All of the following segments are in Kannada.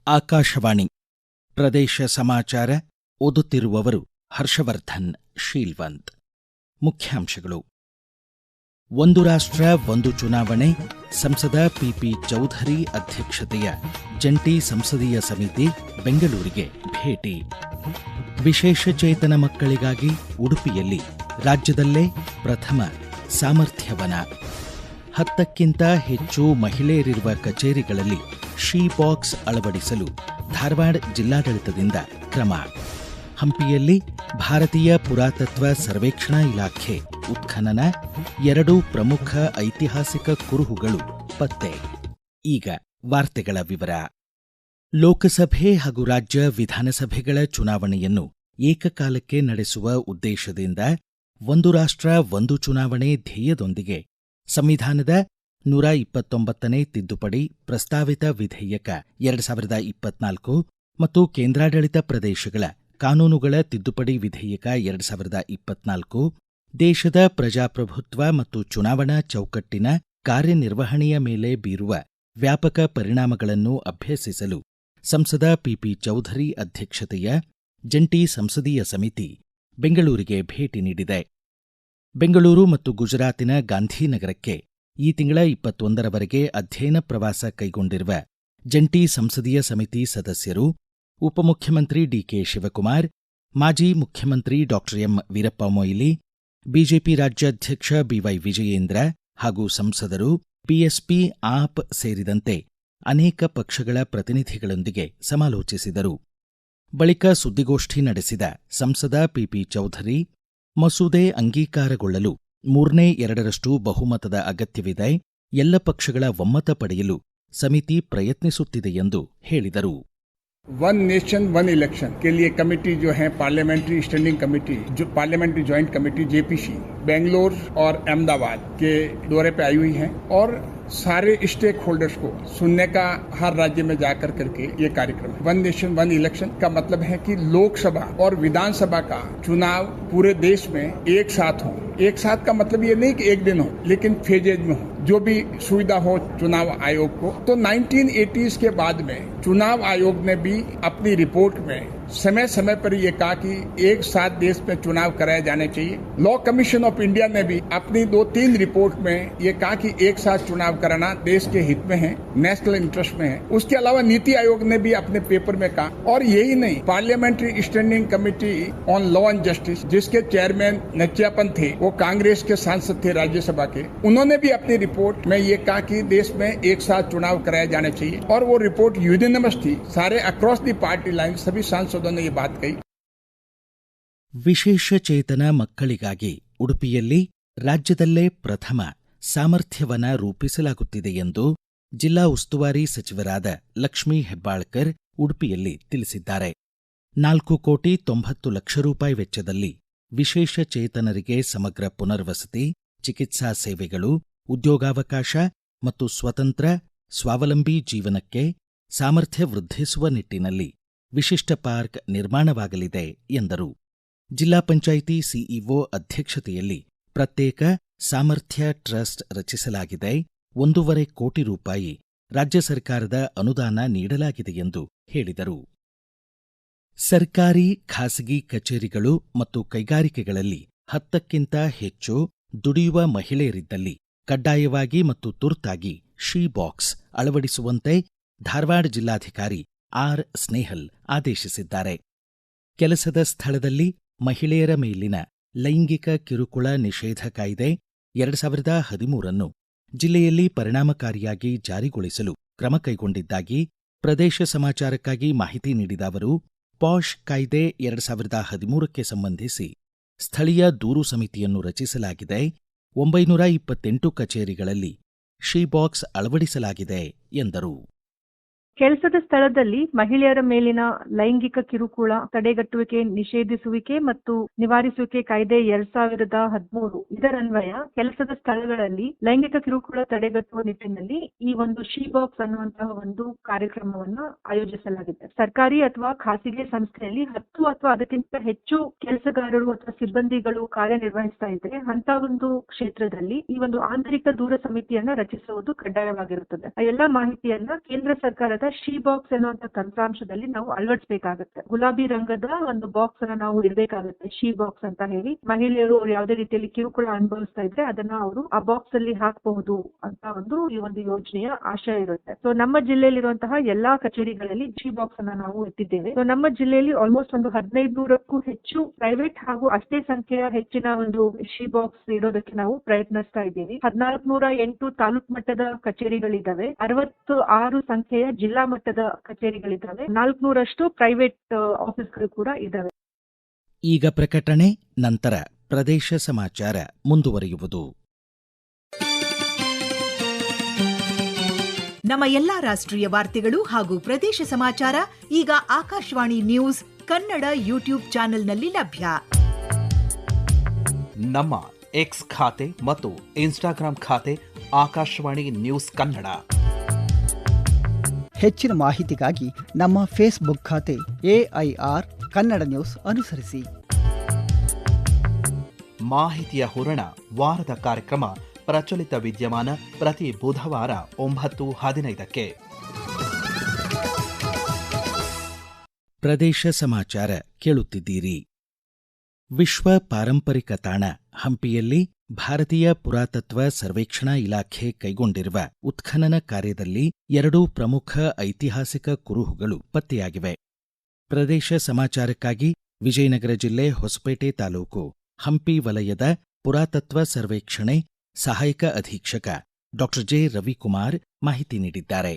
ಆಕಾಶವಾಣಿ ಪ್ರದೇಶ ಸಮಾಚಾರ ಓದುತ್ತಿರುವವರು ಹರ್ಷವರ್ಧನ್ ಶೀಲ್ವಂತ್. ಮುಖ್ಯಾಂಶಗಳು. ಒಂದು ರಾಷ್ಟ್ರ ಒಂದು ಚುನಾವಣೆ, ಸಂಸದ ಪಿಪಿ ಚೌಧರಿ ಅಧ್ಯಕ್ಷತೆಯ ಜಂಟಿ ಸಂಸದೀಯ ಸಮಿತಿ ಬೆಂಗಳೂರಿಗೆ ಭೇಟಿ. ವಿಶೇಷಚೇತನ ಮಕ್ಕಳಿಗಾಗಿ ಉಡುಪಿಯಲ್ಲಿ ರಾಜ್ಯದಲ್ಲೇ ಪ್ರಥಮ ಸಾಮರ್ಥ್ಯವನ. 10ಕ್ಕಿಂತ ಹೆಚ್ಚು ಮಹಿಳೆಯರಿರುವ ಕಚೇರಿಗಳಲ್ಲಿ ಶೀ ಬಾಕ್ಸ್ ಅಳವಡಿಸಲು ಧಾರವಾಡ ಜಿಲ್ಲಾಡಳಿತದಿಂದ ಕ್ರಮ. ಹಂಪಿಯಲ್ಲಿ ಭಾರತೀಯ ಪುರಾತತ್ವ ಸರ್ವೇಕ್ಷಣಾ ಇಲಾಖೆ ಉತ್ಖನನ, 2 ಪ್ರಮುಖ ಐತಿಹಾಸಿಕ ಕುರುಹುಗಳು ಪತ್ತೆ. ಈಗ ವಾರ್ತೆಗಳ ವಿವರ. ಲೋಕಸಭೆ ಹಾಗೂ ರಾಜ್ಯ ವಿಧಾನಸಭೆಗಳ ಚುನಾವಣೆಯನ್ನು ಏಕಕಾಲಕ್ಕೆ ನಡೆಸುವ ಉದ್ದೇಶದಿಂದ ಒಂದು ರಾಷ್ಟ್ರ ಒಂದು ಚುನಾವಣೆ ಧ್ಯೇಯದೊಂದಿಗೆ ಸಂವಿಧಾನದ 129ನೇ ತಿದ್ದುಪಡಿ ಪ್ರಸ್ತಾವಿತ ವಿಧೇಯಕ 2024 ಮತ್ತು ಕೇಂದ್ರಾಡಳಿತ ಪ್ರದೇಶಗಳ ಕಾನೂನುಗಳ ತಿದ್ದುಪಡಿ ವಿಧೇಯಕ 2024 ದೇಶದ ಪ್ರಜಾಪ್ರಭುತ್ವ ಮತ್ತು ಚುನಾವಣಾ ಚೌಕಟ್ಟಿನ ಕಾರ್ಯನಿರ್ವಹಣೆಯ ಮೇಲೆ ಬೀರುವ ವ್ಯಾಪಕ ಪರಿಣಾಮಗಳನ್ನು ಅಭ್ಯಸಿಸಲು ಸಂಸದ ಪಿಪಿ ಚೌಧರಿ ಅಧ್ಯಕ್ಷತೆಯ ಜಂಟಿ ಸಂಸದೀಯ ಸಮಿತಿ ಬೆಂಗಳೂರಿಗೆ ಭೇಟಿ ನೀಡಿದೆ. ಬೆಂಗಳೂರು ಮತ್ತು ಗುಜರಾತಿನ ಗಾಂಧಿನಗರಕ್ಕೆ ಈ ತಿಂಗಳ 21ರವರೆಗೆ ಅಧ್ಯಯನ ಪ್ರವಾಸ ಕೈಗೊಂಡಿರುವ ಜಂಟಿ ಸಂಸದೀಯ ಸಮಿತಿ ಸದಸ್ಯರು ಉಪಮುಖ್ಯಮಂತ್ರಿ ಡಿಕೆ ಶಿವಕುಮಾರ್, ಮಾಜಿ ಮುಖ್ಯಮಂತ್ರಿ ಡಾ ಎಂ ವೀರಪ್ಪ ಮೊಯ್ಲಿ, ಬಿಜೆಪಿ ರಾಜ್ಯಾಧ್ಯಕ್ಷ ಬಿವೈ ವಿಜಯೇಂದ್ರ ಹಾಗೂ ಸಂಸದರು, ಬಿಎಸ್ಪಿ, ಆಪ್ ಸೇರಿದಂತೆ ಅನೇಕ ಪಕ್ಷಗಳ ಪ್ರತಿನಿಧಿಗಳೊಂದಿಗೆ ಸಮಾಲೋಚಿಸಿದರು. ಬಳಿಕ ಸುದ್ದಿಗೋಷ್ಠಿ ನಡೆಸಿದ ಸಂಸದ ಪಿಪಿ ಚೌಧರಿ, ಮಸೂದೆ ಅಂಗೀಕಾರಗೊಳ್ಳಲು 3/2 ಬಹುಮತದ ಅಗತ್ಯವಿದೆ, ಎಲ್ಲ ಪಕ್ಷಗಳ ಒಮ್ಮತ ಪಡೆಯಲು ಸಮಿತಿ ಪ್ರಯತ್ನಿಸುತ್ತಿದೆ ಎಂದು ಹೇಳಿದರು. वन नेशन वन इलेक्शन के लिए कमेटी जो है पार्लियामेंट्री स्टैंडिंग कमेटी, जो parliamentary joint committee JPC Bangalore और अहमदाबाद के दौरे पे आई हुई है और सारे स्टेक होल्डर्स को सुनने का हर राज्य में जाकर करके ये कार्यक्रम है. वन नेशन वन इलेक्शन का मतलब है कि लोकसभा और विधानसभा का चुनाव पूरे देश में एक साथ हो. एक साथ का मतलब ये नहीं कि एक दिन हो, लेकिन फेजेज में हो, जो भी सुविधा हो चुनाव आयोग को. तो 1980s के बाद में चुनाव आयोग ने भी अपनी रिपोर्ट में समय समय पर यह कहा कि एक साथ देश में चुनाव कराए जाने चाहिए. लॉ कमीशन ऑफ इंडिया ने भी अपनी 2-3 रिपोर्ट में ये कहा कि एक साथ चुनाव कराना देश के हित में है, नेशनल इंटरेस्ट में है. उसके अलावा नीति आयोग ने भी अपने पेपर में कहा. और यही नहीं, parliamentary standing committee on law and justice, जिसके चेयरमैन नचियापन थे, वो कांग्रेस के सांसद थे राज्यसभा के, उन्होंने भी अपनी रिपोर्ट में ये कहा कि देश में एक साथ चुनाव कराए जाने चाहिए. और वो रिपोर्ट यूनिनमस थी, सारे अक्रॉस द पार्टी लाइन सभी सांसदों ने ये बात कही. ವಿಶೇಷಚೇತನ ಮಕ್ಕಳಿಗಾಗಿ ಉಡುಪಿಯಲ್ಲಿ ರಾಜ್ಯದಲ್ಲೇ ಪ್ರಥಮ ಸಾಮರ್ಥ್ಯವನ ರೂಪಿಸಲಾಗುತ್ತಿದೆ ಎಂದು ಜಿಲ್ಲಾ ಉಸ್ತುವಾರಿ ಸಚಿವರಾದ ಲಕ್ಷ್ಮೀ ಹೆಬ್ಬಾಳ್ಕರ್ ಉಡುಪಿಯಲ್ಲಿ ತಿಳಿಸಿದ್ದಾರೆ. 4,90,00,000 ರೂಪಾಯಿ ವೆಚ್ಚದಲ್ಲಿ ವಿಶೇಷಚೇತನರಿಗೆ ಸಮಗ್ರ ಪುನರ್ವಸತಿ, ಚಿಕಿತ್ಸಾ ಸೇವೆಗಳು, ಉದ್ಯೋಗಾವಕಾಶ ಮತ್ತು ಸ್ವತಂತ್ರ ಸ್ವಾವಲಂಬಿ ಜೀವನಕ್ಕೆ ಸಾಮರ್ಥ್ಯ ವೃದ್ಧಿಸುವ ನಿಟ್ಟಿನಲ್ಲಿ ವಿಶಿಷ್ಟ ಪಾರ್ಕ್ ನಿರ್ಮಾಣವಾಗಲಿದೆ ಎಂದರು. ಜಿಲ್ಲಾ ಪಂಚಾಯಿತಿ ಸಿಇಒ ಅಧ್ಯಕ್ಷತೆಯಲ್ಲಿ ಪ್ರತ್ಯೇಕ ಸಾಮರ್ಥ್ಯ ಟ್ರಸ್ಟ್ ರಚಿಸಲಾಗಿದೆ. 1.5 ಕೋಟಿ ರೂಪಾಯಿ ರಾಜ್ಯ ಸರ್ಕಾರದ ಅನುದಾನ ನೀಡಲಾಗಿದೆ ಎಂದು ಹೇಳಿದರು. ಸರ್ಕಾರಿ, ಖಾಸಗಿ ಕಚೇರಿಗಳು ಮತ್ತು ಕೈಗಾರಿಕೆಗಳಲ್ಲಿ 10ಕ್ಕಿಂತ ಹೆಚ್ಚು ದುಡಿಯುವ ಮಹಿಳೆಯರಿದ್ದಲ್ಲಿ ಕಡ್ಡಾಯವಾಗಿ ಮತ್ತು ತುರ್ತಾಗಿ ಶೀ ಬಾಕ್ಸ್ ಅಳವಡಿಸುವಂತೆ ಧಾರವಾಡ ಜಿಲ್ಲಾಧಿಕಾರಿ ಆರ್ ಸ್ನೇಹಲ್ ಆದೇಶಿಸಿದ್ದಾರೆ. ಕೆಲಸದ ಸ್ಥಳದಲ್ಲಿ ಮಹಿಳೆಯರ ಮೇಲಿನ ಲೈಂಗಿಕ ಕಿರುಕುಳ ನಿಷೇಧ ಕಾಯ್ದೆ 2013 ಜಿಲ್ಲೆಯಲ್ಲಿ ಪರಿಣಾಮಕಾರಿಯಾಗಿ ಜಾರಿಗೊಳಿಸಲು ಕ್ರಮ ಕೈಗೊಂಡಿದ್ದಾಗಿ ಪ್ರದೇಶ ಸಮಾಚಾರಕ್ಕಾಗಿ ಮಾಹಿತಿ ನೀಡಿದ ಅವರು, ಪಾಶ್ ಕಾಯ್ದೆ 2013ಕ್ಕೆ ಸಂಬಂಧಿಸಿ ಸ್ಥಳೀಯ ದೂರು ಸಮಿತಿಯನ್ನು ರಚಿಸಲಾಗಿದೆ. 928 ಕಚೇರಿಗಳಲ್ಲಿ ಶೀ ಬಾಕ್ಸ್ ಅಳವಡಿಸಲಾಗಿದೆ ಎಂದರು. ಕೆಲಸದ ಸ್ಥಳದಲ್ಲಿ ಮಹಿಳೆಯರ ಮೇಲಿನ ಲೈಂಗಿಕ ಕಿರುಕುಳ ತಡೆಗಟ್ಟುವಿಕೆ, ನಿಷೇಧಿಸುವಿಕೆ ಮತ್ತು ನಿವಾರಿಸುವಿಕೆ ಕಾಯ್ದೆ 2013 ಇದರನ್ವಯ ಕೆಲಸದ ಸ್ಥಳಗಳಲ್ಲಿ ಲೈಂಗಿಕ ಕಿರುಕುಳ ತಡೆಗಟ್ಟುವ ನಿಟ್ಟಿನಲ್ಲಿ ಈ ಒಂದು ಶೀ ಬಾಕ್ಸ್ ಅನ್ನುವಂತಹ ಒಂದು ಕಾರ್ಯಕ್ರಮವನ್ನು ಆಯೋಜಿಸಲಾಗಿದೆ. ಸರ್ಕಾರಿ ಅಥವಾ ಖಾಸಗಿ ಸಂಸ್ಥೆಯಲ್ಲಿ 10 ಅಥವಾ ಅದಕ್ಕಿಂತ ಹೆಚ್ಚು ಕೆಲಸಗಾರರು ಅಥವಾ ಸಿಬ್ಬಂದಿಗಳು ಕಾರ್ಯನಿರ್ವಹಿಸ್ತಾ ಇದ್ರೆ ಅಂತ ಒಂದು ಕ್ಷೇತ್ರದಲ್ಲಿ ಈ ಒಂದು ಆಂತರಿಕ ದೂರ ಸಮಿತಿಯನ್ನ ರಚಿಸುವುದು ಕಡ್ಡಾಯವಾಗಿರುತ್ತದೆ. ಆ ಎಲ್ಲಾ ಮಾಹಿತಿಯನ್ನ ಕೇಂದ್ರ ಸರ್ಕಾರದ ಎನ್ನುವಂತ ಶೀ ಬಾಕ್ಸ್ ಎನ್ನುವಂತ ತಂತ್ರಾಂಶದಲ್ಲಿ ನಾವು ಅಳವಡಿಸಬೇಕಾಗುತ್ತೆ. ಗುಲಾಬಿ ರಂಗದ ಒಂದು ಬಾಕ್ಸ್ ಅನ್ನ ನಾವು ಇಡಬೇಕಾಗುತ್ತೆ, ಶೀ ಬಾಕ್ಸ್ ಅಂತ ಹೇಳಿ. ಮಹಿಳೆಯರು ಯಾವುದೇ ರೀತಿಯಲ್ಲಿ ಕಿರುಕುಳ ಅನುಭವಿಸ್ತಾ ಇದ್ರೆ ಅದನ್ನ ಅವರು ಆ ಬಾಕ್ಸ್ ಅಲ್ಲಿ ಹಾಕಬಹುದು ಅಂತ ಈ ಒಂದು ಯೋಜನೆಯ ಆಶಯ ಇರುತ್ತೆ. ಸೊ ನಮ್ಮ ಜಿಲ್ಲೆಯಲ್ಲಿರುವಂತಹ ಎಲ್ಲಾ ಕಚೇರಿಗಳಲ್ಲಿ ಶೀ ಬಾಕ್ಸ್ ಅನ್ನ ನಾವು ಇಟ್ಟಿದ್ದೇವೆ. ಸೊ ನಮ್ಮ ಜಿಲ್ಲೆಯಲ್ಲಿ ಆಲ್ಮೋಸ್ಟ್ ಒಂದು 1500ಕ್ಕೂ ಹೆಚ್ಚು ಪ್ರೈವೇಟ್ ಹಾಗೂ ಅಷ್ಟೇ ಸಂಖ್ಯೆಯ ಹೆಚ್ಚಿನ ಒಂದು ಶೀ ಬಾಕ್ಸ್ ಇಡೋದಕ್ಕೆ ನಾವು ಪ್ರಯತ್ನಿಸ್ತಾ ಇದ್ದೀವಿ. 1408 ತಾಲೂಕು ಮಟ್ಟದ ಕಚೇರಿಗಳಿದ್ದಾವೆ, 66 ಸಂಖ್ಯೆಯ ಜಿಲ್ಲಾ ಮಟ್ಟದ ಕಚೇರಿಗಳಿದ್ದಾವೆ, 400 ಪ್ರೈವೇಟ್ ಆಫೀಸ್ಗಳು ಕೂಡ ಇದ್ದಾವೆ. ಈಗ ಪ್ರಕಟಣೆ, ನಂತರ ಪ್ರದೇಶ ಸಮಾಚಾರ ಮುಂದುವರಿಯುವುದು. ನಮ್ಮ ಎಲ್ಲಾ ರಾಷ್ಟ್ರೀಯ ವಾರ್ತೆಗಳು ಹಾಗೂ ಪ್ರದೇಶ ಸಮಾಚಾರ ಈಗ ಆಕಾಶವಾಣಿ ನ್ಯೂಸ್ ಕನ್ನಡ ಯೂಟ್ಯೂಬ್ ಚಾನೆಲ್ನಲ್ಲಿ ಲಭ್ಯ. ನಮ್ಮ ಎಕ್ಸ್ ಖಾತೆ ಮತ್ತು ಇನ್ಸ್ಟಾಗ್ರಾಂ ಖಾತೆ ಆಕಾಶವಾಣಿ ನ್ಯೂಸ್ ಕನ್ನಡ. ಹೆಚ್ಚಿನ ಮಾಹಿತಿಗಾಗಿ ನಮ್ಮ ಫೇಸ್ಬುಕ್ ಖಾತೆ AIR ಕನ್ನಡ ನ್ಯೂಸ್ ಅನುಸರಿಸಿ. ಮಾಹಿತಿಯ ಹೂರಣ ವಾರದ ಕಾರ್ಯಕ್ರಮ ಪ್ರಚಲಿತ ವಿದ್ಯಮಾನ ಪ್ರತಿ ಬುಧವಾರ 9:15. ಪ್ರದೇಶ ಸಮಾಚಾರ ಕೇಳುತ್ತಿದ್ದೀರಿ. ವಿಶ್ವ ಪಾರಂಪರಿಕ ತಾಣ ಹಂಪಿಯಲ್ಲಿ ಭಾರತೀಯ ಪುರಾತತ್ವ ಸರ್ವೇಕ್ಷಣಾ ಇಲಾಖೆ ಕೈಗೊಂಡಿರುವ ಉತ್ಖನನ ಕಾರ್ಯದಲ್ಲಿ 2 ಪ್ರಮುಖ ಐತಿಹಾಸಿಕ ಕುರುಹುಗಳು ಪತ್ತೆಯಾಗಿವೆ. ಪ್ರದೇಶ ಸಮಾಚಾರಕ್ಕಾಗಿ ವಿಜಯನಗರ ಜಿಲ್ಲೆ ಹೊಸಪೇಟೆ ತಾಲೂಕು ಹಂಪಿ ವಲಯದ ಪುರಾತತ್ವ ಸರ್ವೇಕ್ಷಣೆ ಸಹಾಯಕ ಅಧೀಕ್ಷಕ ಡಾ ಜೆ ರವಿಕುಮಾರ್ ಮಾಹಿತಿ ನೀಡಿದ್ದಾರೆ.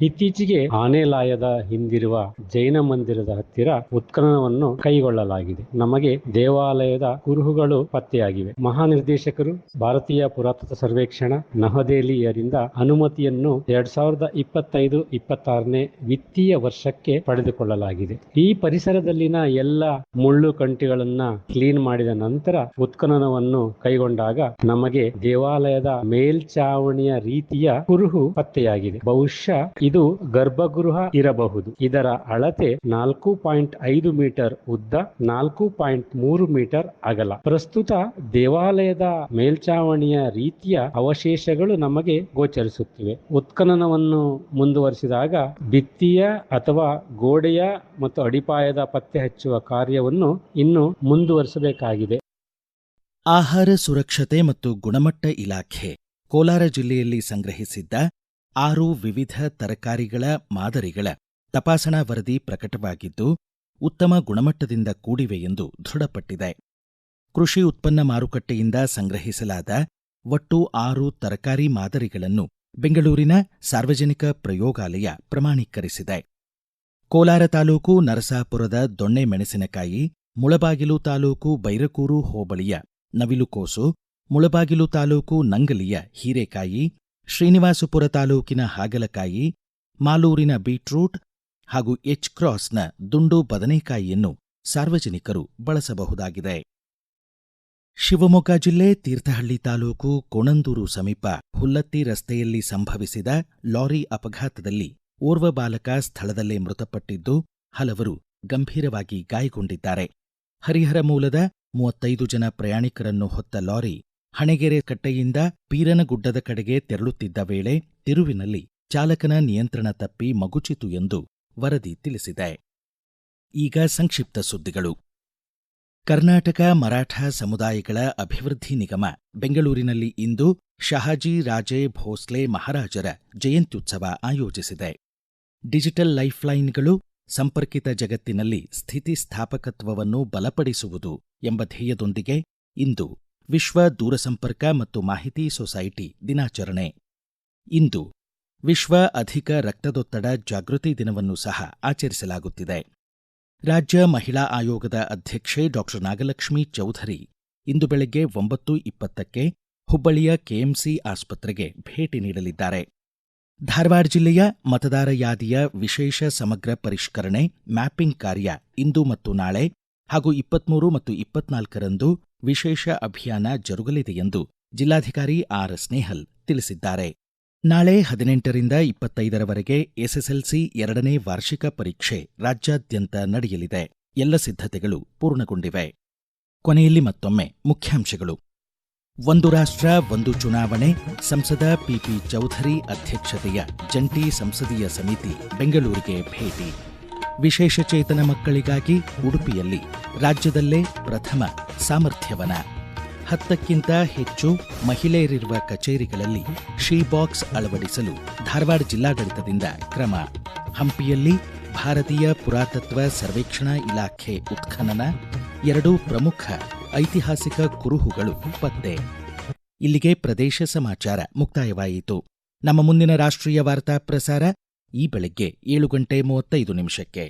ಇತ್ತೀಚೆಗೆ ಆನೆಲಾಯದ ಹಿಂದಿರುವ ಜೈನ ಮಂದಿರದ ಹತ್ತಿರ ಉತ್ಖನನವನ್ನು ಕೈಗೊಳ್ಳಲಾಗಿದೆ. ನಮಗೆ ದೇವಾಲಯದ ಕುರುಹುಗಳು ಪತ್ತೆಯಾಗಿವೆ. ಮಹಾನಿರ್ದೇಶಕರು ಭಾರತೀಯ ಪುರಾತತ್ವ ಸರ್ವೇಕ್ಷಣಾ ನವದೆಹಲಿಯರಿಂದ ಅನುಮತಿಯನ್ನು 2025-26ನೇ ವಿತ್ತೀಯ ವರ್ಷಕ್ಕೆ ಪಡೆದುಕೊಳ್ಳಲಾಗಿದೆ. ಈ ಪರಿಸರದಲ್ಲಿನ ಎಲ್ಲ ಮುಳ್ಳು ಕಂಟಿಗಳನ್ನ ಕ್ಲೀನ್ ಮಾಡಿದ ನಂತರ ಉತ್ಖನನವನ್ನು ಕೈಗೊಂಡಾಗ ನಮಗೆ ದೇವಾಲಯದ ಮೇಲ್ಚಾವಣಿಯ ರೀತಿಯ ಕುರುಹು ಪತ್ತೆಯಾಗಿದೆ. ಬಹುಶಃ ಇದು ಗರ್ಭಗೃಹ ಇರಬಹುದು. ಇದರ ಅಳತೆ 4.5 ಮೀಟರ್ ಉದ್ದ, 4.3 ಮೀಟರ್ ಅಗಲ. ಪ್ರಸ್ತುತ ದೇವಾಲಯದ ಮೇಲ್ಚಾವಣಿಯ ರೀತಿಯ ಅವಶೇಷಗಳು ನಮಗೆ ಗೋಚರಿಸುತ್ತಿವೆ. ಉತ್ಖನನವನ್ನು ಮುಂದುವರಿಸಿದಾಗ ಭಿತ್ತಿಯ ಅಥವಾ ಗೋಡೆಯ ಮತ್ತು ಅಡಿಪಾಯದ ಪತ್ತೆ ಹಚ್ಚುವ ಕಾರ್ಯವನ್ನು ಇನ್ನು ಮುಂದುವರಿಸಬೇಕಾಗಿದೆ. ಆಹಾರ ಸುರಕ್ಷತೆ ಮತ್ತು ಗುಣಮಟ್ಟ ಇಲಾಖೆ ಕೋಲಾರ ಜಿಲ್ಲೆಯಲ್ಲಿ ಸಂಗ್ರಹಿಸಿದ್ದ 6 ವಿವಿಧ ತರಕಾರಿಗಳ ಮಾದರಿಗಳ ತಪಾಸಣಾ ವರದಿ ಪ್ರಕಟವಾಗಿದ್ದು ಉತ್ತಮ ಗುಣಮಟ್ಟದಿಂದ ಕೂಡಿವೆ ಎಂದು ದೃಢಪಟ್ಟಿದೆ. ಕೃಷಿ ಉತ್ಪನ್ನ ಮಾರುಕಟ್ಟೆಯಿಂದ ಸಂಗ್ರಹಿಸಲಾದ ಒಟ್ಟು 6 ತರಕಾರಿ ಮಾದರಿಗಳನ್ನು ಬೆಂಗಳೂರಿನ ಸಾರ್ವಜನಿಕ ಪ್ರಯೋಗಾಲಯ ಪ್ರಮಾಣೀಕರಿಸಿದೆ. ಕೋಲಾರ ತಾಲೂಕು ನರಸಾಪುರದ ದೊಣ್ಣೆ ಮೆಣಸಿನಕಾಯಿ, ಮುಳಬಾಗಿಲು ತಾಲೂಕು ಬೈರಕೂರು ಹೋಬಳಿಯ ನವಿಲುಕೋಸು, ಮುಳಬಾಗಿಲು ತಾಲೂಕು ನಂಗಲಿಯ ಹೀರೆಕಾಯಿ, ಶ್ರೀನಿವಾಸಪುರ ತಾಲೂಕಿನ ಹಾಗಲಕಾಯಿ, ಮಾಲೂರಿನ ಬೀಟ್ರೂಟ್ ಹಾಗೂ ಎಚ್-ಕ್ರಾಸ್ನ ದುಂಡು ಬದನೆಕಾಯಿಯನ್ನು ಸಾರ್ವಜನಿಕರು ಬಳಸಬಹುದಾಗಿದೆ. ಶಿವಮೊಗ್ಗ ಜಿಲ್ಲೆ ತೀರ್ಥಹಳ್ಳಿ ತಾಲೂಕು ಕೋಣಂದೂರು ಸಮೀಪ ಹುಲ್ಲತ್ತಿ ರಸ್ತೆಯಲ್ಲಿ ಸಂಭವಿಸಿದ ಲಾರಿ ಅಪಘಾತದಲ್ಲಿ ಓರ್ವ ಬಾಲಕ ಸ್ಥಳದಲ್ಲೇ ಮೃತಪಟ್ಟಿದ್ದು ಹಲವರು ಗಂಭೀರವಾಗಿ ಗಾಯಗೊಂಡಿದ್ದಾರೆ. ಹರಿಹರ ಮೂಲದ 35 ಜನ ಪ್ರಯಾಣಿಕರನ್ನು ಹೊತ್ತ ಲಾರಿ ಹಣೆಗೆರೆ ಕಟ್ಟೆಯಿಂದ ಪೀರನಗುಡ್ಡದ ಕಡೆಗೆ ತೆರಳುತ್ತಿದ್ದ ವೇಳೆ ತಿರುವಿನಲ್ಲಿ ಚಾಲಕನ ನಿಯಂತ್ರಣ ತಪ್ಪಿ ಮಗುಚಿತು ಎಂದು ವರದಿ ತಿಳಿಸಿದೆ. ಈಗ ಸಂಕ್ಷಿಪ್ತ ಸುದ್ದಿಗಳು. ಕರ್ನಾಟಕ ಮರಾಠ ಸಮುದಾಯಗಳ ಅಭಿವೃದ್ಧಿ ನಿಗಮ ಬೆಂಗಳೂರಿನಲ್ಲಿ ಇಂದು ಶಹಾಜಿ ರಾಜೇ ಭೋಸ್ಲೆ ಮಹಾರಾಜರ ಜಯಂತ್ಯುತ್ಸವ ಆಯೋಜಿಸಿದೆ. ಡಿಜಿಟಲ್ ಲೈಫ್ಲೈನ್ಗಳು ಸಂಪರ್ಕಿತ ಜಗತ್ತಿನಲ್ಲಿ ಸ್ಥಿತಿಸ್ಥಾಪಕತ್ವವನ್ನು ಬಲಪಡಿಸುವುದು ಎಂಬ ಧ್ಯೇಯದೊಂದಿಗೆ ಇಂದು ವಿಶ್ವ ದೂರಸಂಪರ್ಕ ಮತ್ತು ಮಾಹಿತಿ ಸೊಸೈಟಿ ದಿನಾಚರಣೆ. ಇಂದು ವಿಶ್ವ ಅಧಿಕ ರಕ್ತದೊತ್ತಡ ಜಾಗೃತಿ ದಿನವನ್ನು ಸಹ ಆಚರಿಸಲಾಗುತ್ತಿದೆ. ರಾಜ್ಯ ಮಹಿಳಾ ಆಯೋಗದ ಅಧ್ಯಕ್ಷೆ ಡಾ ನಾಗಲಕ್ಷ್ಮಿ ಚೌಧರಿ ಇಂದು ಬೆಳಗ್ಗೆ 9:20ಕ್ಕೆ ಹುಬ್ಬಳ್ಳಿಯ ಕೆಎಂಸಿ ಆಸ್ಪತ್ರೆಗೆ ಭೇಟಿ ನೀಡಲಿದ್ದಾರೆ. ಧಾರವಾಡ ಜಿಲ್ಲೆಯ ಮತದಾರ ಯಾದಿಯ ವಿಶೇಷ ಸಮಗ್ರ ಪರಿಷ್ಕರಣೆ ಮ್ಯಾಪಿಂಗ್ ಕಾರ್ಯ ಇಂದು ಮತ್ತು ನಾಳೆ ಹಾಗೂ 23 ಮತ್ತು 24ರಂದು ವಿಶೇಷ ಅಭಿಯಾನ ಜರುಗಲಿದೆ ಎಂದು ಜಿಲ್ಲಾಧಿಕಾರಿ ಆರ್ ಸ್ನೇಹಲ್ ತಿಳಿಸಿದ್ದಾರೆ. ನಾಳೆ 18ರಿಂದ 25ರವರೆಗೆ ಎಸ್ಎಸ್ಎಲ್ಸಿ 2ನೇ ವಾರ್ಷಿಕ ಪರೀಕ್ಷೆ ರಾಜ್ಯಾದ್ಯಂತ ನಡೆಯಲಿದೆ. ಎಲ್ಲ ಸಿದ್ಧತೆಗಳು ಪೂರ್ಣಗೊಂಡಿವೆ. ಕೊನೆಯಲ್ಲಿ ಮತ್ತೊಮ್ಮೆ ಮುಖ್ಯಾಂಶಗಳು. ಒಂದು ರಾಷ್ಟ್ರ ಒಂದು ಚುನಾವಣೆ ಸಂಸದ ಪಿಪಿ ಚೌಧರಿ ಅಧ್ಯಕ್ಷತೆಯ ಜಂಟಿ ಸಂಸದೀಯ ಸಮಿತಿ ಬೆಂಗಳೂರಿಗೆ ಭೇಟಿ. ವಿಶೇಷಚೇತನ ಮಕ್ಕಳಿಗಾಗಿ ಉಡುಪಿಯಲ್ಲಿ ರಾಜ್ಯದಲ್ಲೇ ಪ್ರಥಮ ಸಾಮರ್ಥ್ಯವನ. 10ಕ್ಕಿಂತ ಹೆಚ್ಚು ಮಹಿಳೆಯರಿರುವ ಕಚೇರಿಗಳಲ್ಲಿ ಶೀ ಬಾಕ್ಸ್ ಅಳವಡಿಸಲು ಧಾರವಾಡ ಜಿಲ್ಲಾಡಳಿತದಿಂದ ಕ್ರಮ. ಹಂಪಿಯಲ್ಲಿ ಭಾರತೀಯ ಪುರಾತತ್ವ ಸರ್ವೇಕ್ಷಣಾ ಇಲಾಖೆ ಉತ್ಖನನ, 2 ಪ್ರಮುಖ ಐತಿಹಾಸಿಕ ಕುರುಹುಗಳು ಪತ್ತೆ. ಇಲ್ಲಿಗೆ ಪ್ರದೇಶ ಸಮಾಚಾರ ಮುಕ್ತಾಯವಾಯಿತು. ನಮ್ಮ ಮುಂದಿನ ರಾಷ್ಟ್ರೀಯ ವಾರ್ತಾ ಪ್ರಸಾರ ಈ ಬೆಳಗ್ಗೆ 7:35 ನಿಮಿಷಕ್ಕೆ.